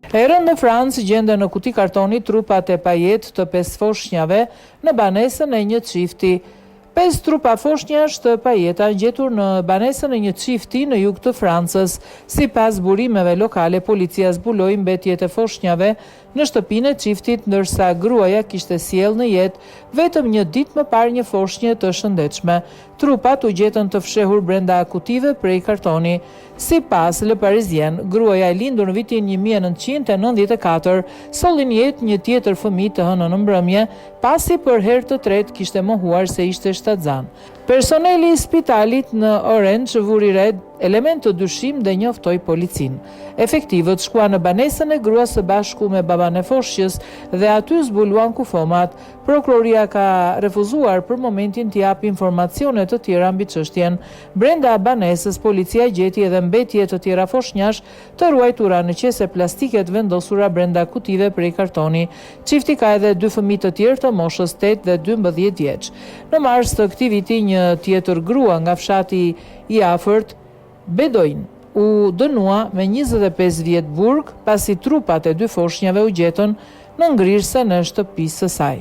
Herën në Francë gjende në kuti kartoni trupat e pajet të 5 foshnjave në banesën e një çifti. 5 trupa foshnjash të pajeta gjetur në banesën e një çifti në jug të Francës. Sipas burimeve lokale, policia zbuloi mbetjet e foshnjave në shtëpinë e çiftit, ndërsa gruaja kishte sjellë në jetë vetëm një ditë më parë një foshnjë të shëndetshme. Trupat u gjetën të fshehur brenda kutive prej kartoni. Sipas Le Parisien, gruaja e lindur në vitin 1994 solli në jetë një tjetër fëmijë të hënën në mbrëmje, pasi për herë të tretë kishte mohuar se ishte shtatzan. Personeli i spitalit në Orange vuri re element të dyshim dhe njoftoi policinë. Efektivët shkuan në banesën e gruas së bashku me baban e foshnjës dhe aty zbuluan kufomat. Prokuroria ka refuzuar për momentin të japë informacione të tjera mbi çështjen. Brenda banesës policia gjeti edhe mbetje të tjera foshnjash të ruajtura në qese plastike të vendosura brenda kutive prej kartoni. Çifti ka edhe 2 fëmijë të tjerë të moshës 8 dhe 12 vjeç. Në mars të këtij viti një tjetër grua nga fshati i afërt Bedoin u dënua me 25 vjet burg pasi trupat e 2 foshnjave u gjetën në ngrirëse në shtëpisë së saj.